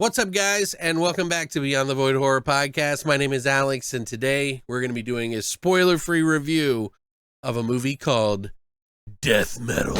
What's up, guys, and welcome back to Beyond the Void Horror Podcast. My name is Alex, and today we're going to be doing a spoiler-free review of a movie called Death Metal.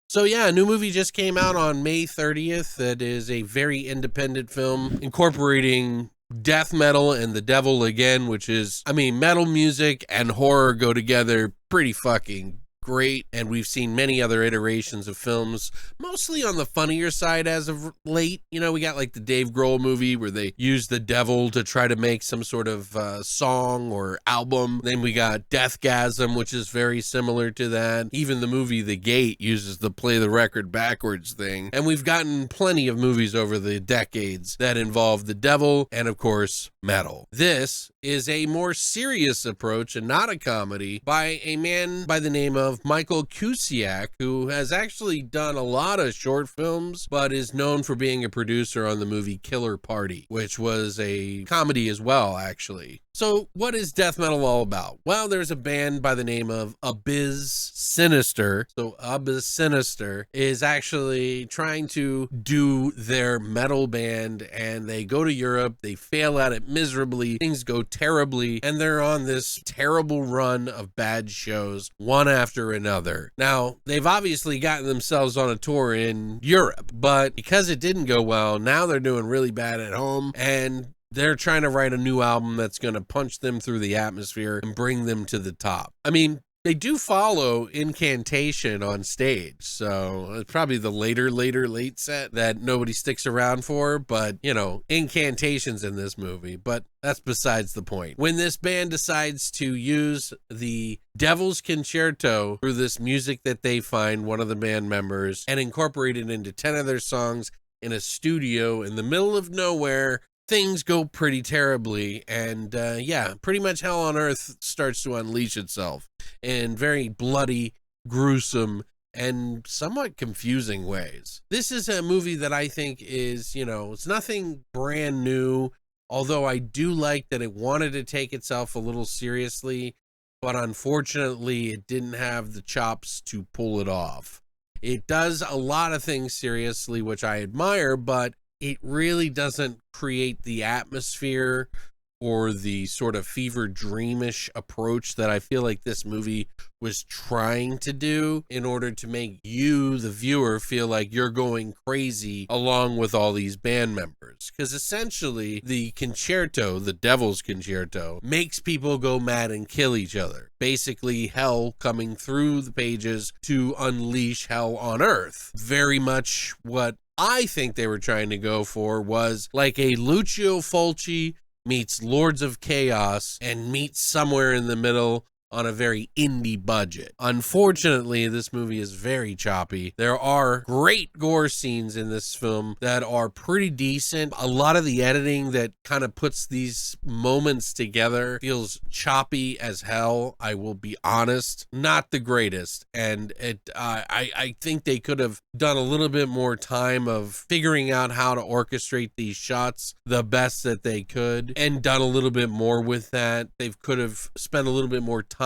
So yeah, a new movie just came out on May 30th that is a very independent film incorporating death metal and the devil again, which is, metal music and horror go together pretty fucking great. And we've seen many other iterations of films, mostly on the funnier side as of late. You know, we got like the Dave Grohl movie where they use the devil to try to make some sort of song or album. Then we got Deathgasm, which is very similar to that. Even the movie The Gate uses the play the record backwards thing. And we've gotten plenty of movies over the decades that involve the devil and, of course, metal. This is a more serious approach and not a comedy by a man by the name of Michael Cusick, who has actually done a lot of short films, but is known for being a producer on the movie Killer Party, which was a comedy as well, actually. So what is death metal all about? Well, there's a band by the name of Abyss Sinister. So Abyss Sinister is actually trying to do their metal band, and they go to Europe, they fail at it miserably, things go terribly, and they're on this terrible run of bad shows, one after another. Now, they've obviously gotten themselves on a tour in Europe, but because it didn't go well, now they're doing really bad at home, and they're trying to write a new album that's going to punch them through the atmosphere and bring them to the top. They do follow Incantation on stage, so it's probably the late set that nobody sticks around for, but, you know, Incantation's in this movie, but that's besides the point. When this band decides to use the Devil's Concerto through this music that they find, one of the band members, and incorporate it into 10 of their songs in a studio in the middle of nowhere, things go pretty terribly, and pretty much hell on earth starts to unleash itself in very bloody, gruesome, and somewhat confusing ways. This is a movie that I think is, it's nothing brand new, although I do like that it wanted to take itself a little seriously, but unfortunately it didn't have the chops to pull it off. It does a lot of things seriously, which I admire, but it really doesn't create the atmosphere or the sort of fever dreamish approach that I feel like this movie was trying to do in order to make you, the viewer, feel like you're going crazy along with all these band members. Because essentially, the concerto, the Devil's Concerto, makes people go mad and kill each other. Basically, hell coming through the pages to unleash hell on earth. Very much what I think they were trying to go for was like a Lucio Fulci meets Lords of Chaos and meets somewhere in the middle on a very indie budget. Unfortunately, this movie is very choppy. There are great gore scenes in this film that are pretty decent. A lot of the editing that kind of puts these moments together feels choppy as hell. I will be honest, not the greatest. And I think they could have done a little bit more time of figuring out how to orchestrate these shots the best that they could and done a little bit more with that. They could have spent a little bit more time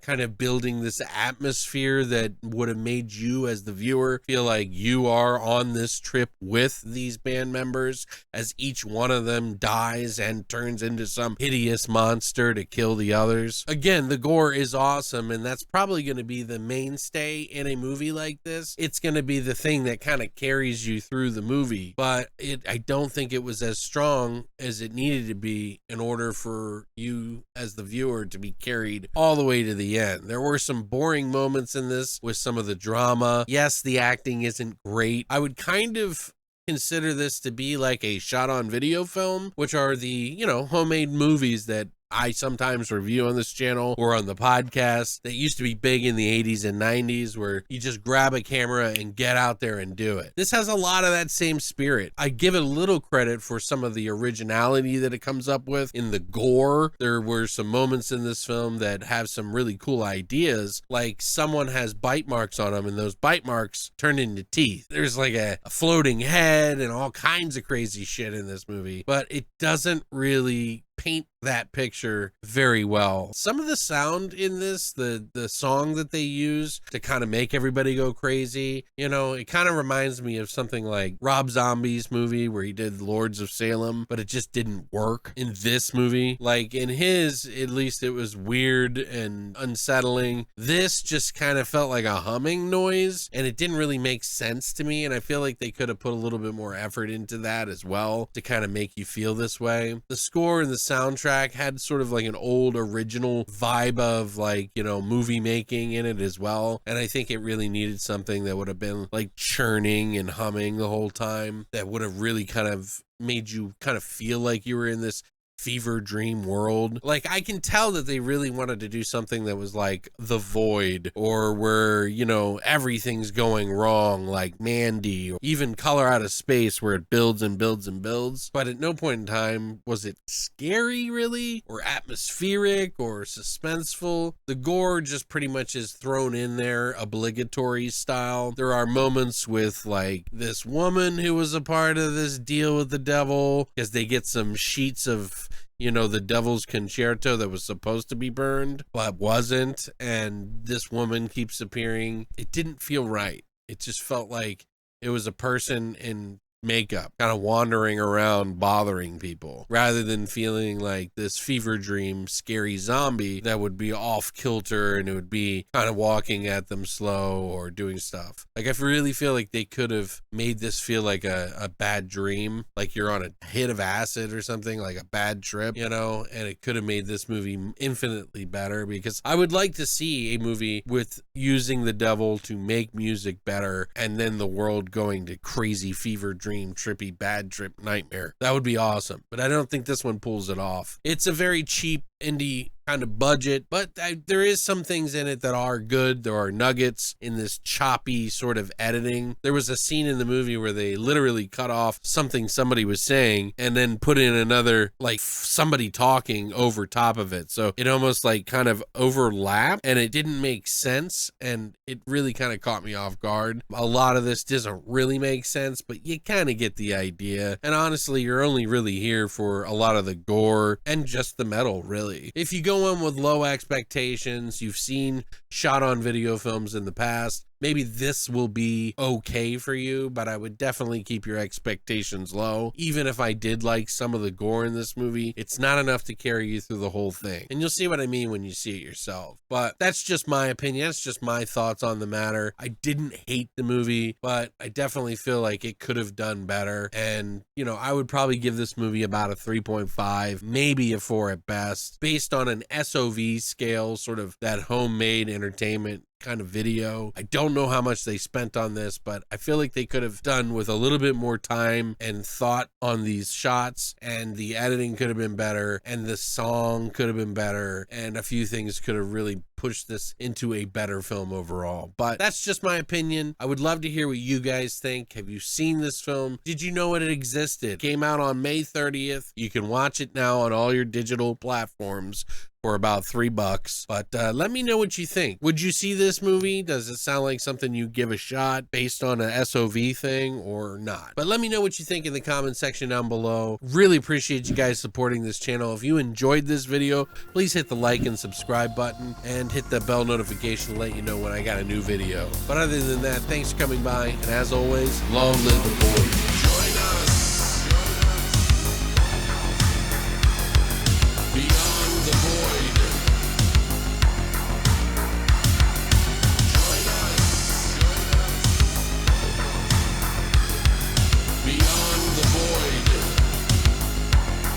kind of building this atmosphere that would have made you as the viewer feel like you are on this trip with these band members as each one of them dies and turns into some hideous monster to kill the others. Again, the gore is awesome, and that's probably going to be the mainstay in a movie like this. It's going to be the thing that kind of carries you through the movie, but I don't think it was as strong as it needed to be in order for you as the viewer to be carried all the way to the end. There were some boring moments in this with some of the drama. Yes, the acting isn't great. I would kind of consider this to be like a shot on video film, which are the, homemade movies that I sometimes review on this channel or on the podcast that used to be big in the 80s and 90s, where you just grab a camera and get out there and do it. This has a lot of that same spirit. I give it a little credit for some of the originality that it comes up with in the gore. There were some moments in this film that have some really cool ideas, like someone has bite marks on them and those bite marks turn into teeth. There's like a floating head and all kinds of crazy shit in this movie, but it doesn't really paint that picture very well. Some of the sound in this, the song that they use to kind of make everybody go crazy, you know, it kind of reminds me of something like Rob Zombie's movie where he did Lords of Salem, but it just didn't work in this movie. Like in his, at least it was weird and unsettling. This just kind of felt like a humming noise, and it didn't really make sense to me, and I feel like they could have put a little bit more effort into that as well to kind of make you feel this way. The score and the soundtrack had sort of like an old original vibe of, like, you know, movie making in it as well, and I think it really needed something that would have been like churning and humming the whole time, that would have really kind of made you kind of feel like you were in this fever dream world. Like, I can tell that they really wanted to do something that was like The Void, or where, you know, everything's going wrong, like Mandy, or even Color Out of Space, where it builds and builds and builds. But at no point in time was it scary, really, or atmospheric, or suspenseful. The gore just pretty much is thrown in there, obligatory style. There are moments with, like, this woman who was a part of this deal with the devil, because they get some sheets of, you know, the Devil's Concerto that was supposed to be burned, but wasn't, and this woman keeps appearing. It didn't feel right. It just felt like it was a person in makeup kind of wandering around bothering people, rather than feeling like this fever dream scary zombie that would be off kilter and it would be kind of walking at them slow or doing stuff. Like, I really feel like they could have made this feel like a bad dream, like you're on a hit of acid or something, like a bad trip, you know, and it could have made this movie infinitely better, because I would like to see a movie with using the devil to make music better and then the world going to crazy fever dream, trippy, bad trip nightmare. That would be awesome, but I don't think this one pulls it off. It's a very cheap indie kind of budget, but there is some things in it that are good. There are nuggets in this choppy sort of editing. There was a scene in the movie where they literally cut off something somebody was saying and then put in another, like, somebody talking over top of it, so it almost like kind of overlapped and it didn't make sense, and it really kind of caught me off guard. A lot of this doesn't really make sense, but you kind of get the idea, and honestly, you're only really here for a lot of the gore and just the metal, really. If you go in with low expectations, you've seen shot on video films in the past, maybe this will be okay for you, but I would definitely keep your expectations low. Even if I did like some of the gore in this movie, it's not enough to carry you through the whole thing. And you'll see what I mean when you see it yourself. But that's just my opinion. That's just my thoughts on the matter. I didn't hate the movie, but I definitely feel like it could have done better. And, you know, I would probably give this movie about a 3.5, maybe a 4 at best, based on an SOV scale, sort of that homemade entertainment kind of video. I don't know how much they spent on this, but I feel like they could have done with a little bit more time and thought on these shots, and the editing could have been better, and the song could have been better, and a few things could have really pushed this into a better film overall. But that's just my opinion. I would love to hear what you guys think. Have you seen this film? Did you know it existed? It came out on May 30th. You can watch it now on all your digital platforms for about $3. But let me know what you think. Would you see this movie? Does it sound like something you give a shot based on an SOV thing or not? But let me know what you think in the comment section down below. Really appreciate you guys supporting this channel. If you enjoyed this video, please hit the like and subscribe button and hit the bell notification to let you know when I got a new video. But other than that, thanks for coming by, and as always, long live the boys.